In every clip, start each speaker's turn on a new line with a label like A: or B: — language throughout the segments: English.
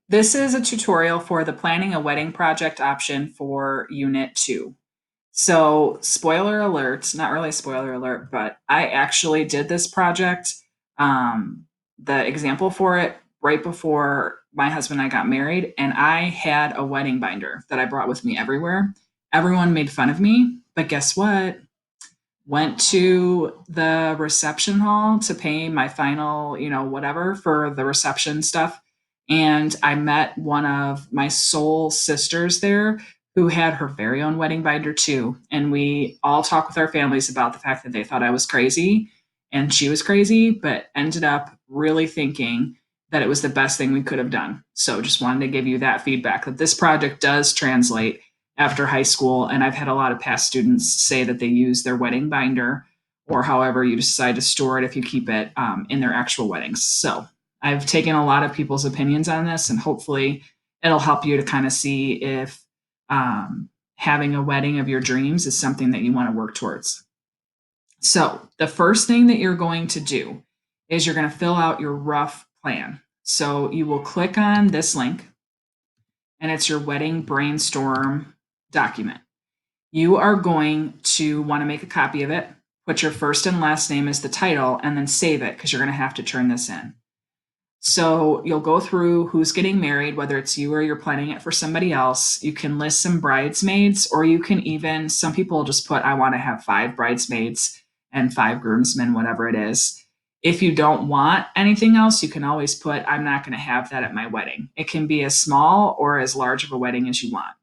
A: This is a tutorial for the planning a wedding project option for Unit 2. So, spoiler alert, not really a spoiler alert, but I actually did this project, the example for it, right before my husband and I got married. And I had a wedding binder that I brought with me everywhere. Everyone made fun of me, but guess what? Went to the reception hall to pay my final, whatever for the reception stuff. And I met one of my soul sisters there who had her very own wedding binder too. And we all talked with our families about the fact that they thought I was crazy and she was crazy, but ended up really thinking that it was the best thing we could have done. So just wanted to give you that feedback that this project does translate after high school. And I've had a lot of past students say that they use their wedding binder or however you decide to store it if you keep it in their actual weddings. So I've taken a lot of people's opinions on this, and hopefully it'll help you to kind of see if having a wedding of your dreams is something that you want to work towards. So the first thing that you're going to do is you're going to fill out your rough plan. So you will click on this link, and it's your wedding brainstorm document. You are going to want to make a copy of it, put your first and last name as the title, and then save it because you're going to have to turn this in. So you'll go through who's getting married, whether it's you or you're planning it for somebody else. You can list some bridesmaids, or you can even, some people just put, I want to have 5 bridesmaids and 5 groomsmen, whatever it is. If you don't want anything else, you can always put, I'm not going to have that at my wedding. It can be as small or as large of a wedding as you want.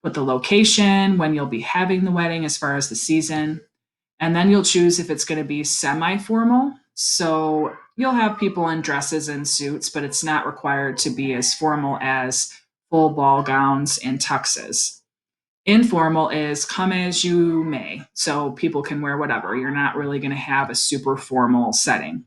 A: Put the location, when you'll be having the wedding as far as the season, and then you'll choose if it's going to be semi-formal. So you'll have people in dresses and suits, but it's not required to be as formal as full ball gowns and tuxes. Informal is come as you may. So people can wear whatever. You're not really going to have a super formal setting.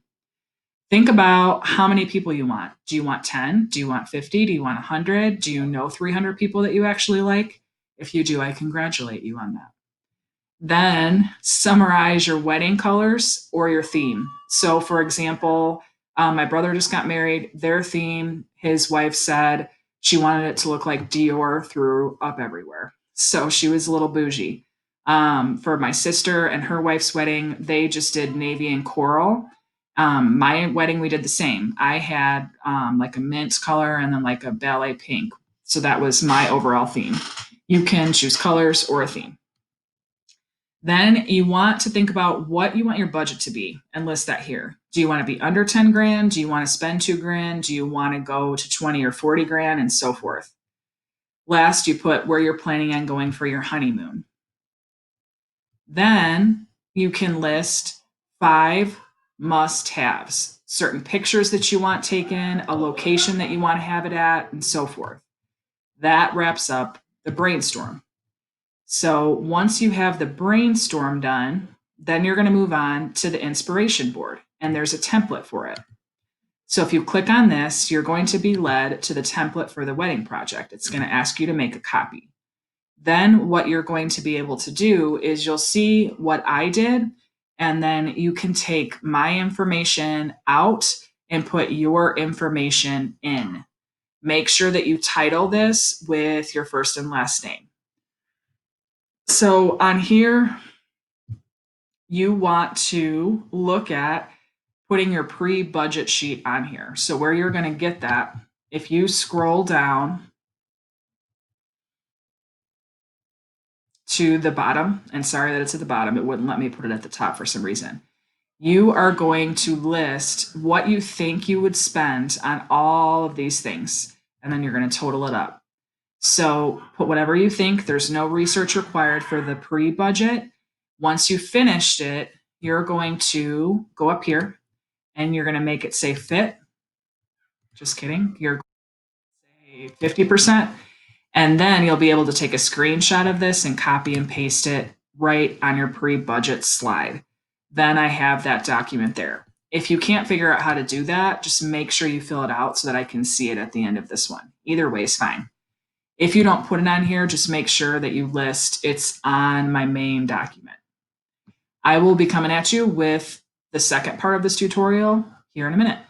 A: Think about how many people you want. Do you want 10? Do you want 50? Do you want 100? Do you know 300 people that you actually like? If you do, I congratulate you on that. Then summarize your wedding colors or your theme. So, for example, my brother just got married. Their theme, his wife said she wanted it to look like Dior threw up everywhere. So she was a little bougie. For my sister and her wife's wedding, they just did navy and coral. My wedding, we did the same. I had like a mint color and then like a ballet pink. So that was my overall theme. You can choose colors or a theme. Then you want to think about what you want your budget to be and list that here. Do you want to be under 10 grand? Do you want to spend 2 grand? Do you want to go to 20 or 40 grand and so forth? Last, you put where you're planning on going for your honeymoon. Then you can list 5 must haves, certain pictures that you want taken, a location that you want to have it at, and so forth. That wraps up the brainstorm. So once you have the brainstorm done, then you're going to move on to the inspiration board, and there's a template for it. So if you click on this, you're going to be led to the template for the wedding project. It's going to ask you to make a copy. Then what you're going to be able to do is you'll see what I did, and then you can take my information out and put your information in. Make sure that you title this with your first and last name. So on here, you want to look at putting your pre-budget sheet on here. So where you're going to get that, if you scroll down to the bottom, and sorry that it's at the bottom, it wouldn't let me put it at the top for some reason. You are going to list what you think you would spend on all of these things, and then you're going to total it up. So put whatever you think. There's no research required for the pre-budget. Once you finished it, you're going to go up here and you're going to make it say fit. Just kidding. You're going to say 50%. And then you'll be able to take a screenshot of this and copy and paste it right on your pre-budget slide. Then I have that document there. If you can't figure out how to do that, just make sure you fill it out so that I can see it at the end of this one. Either way is fine. If you don't put it on here, just make sure that you list it's on my main document. I will be coming at you with the second part of this tutorial here in a minute.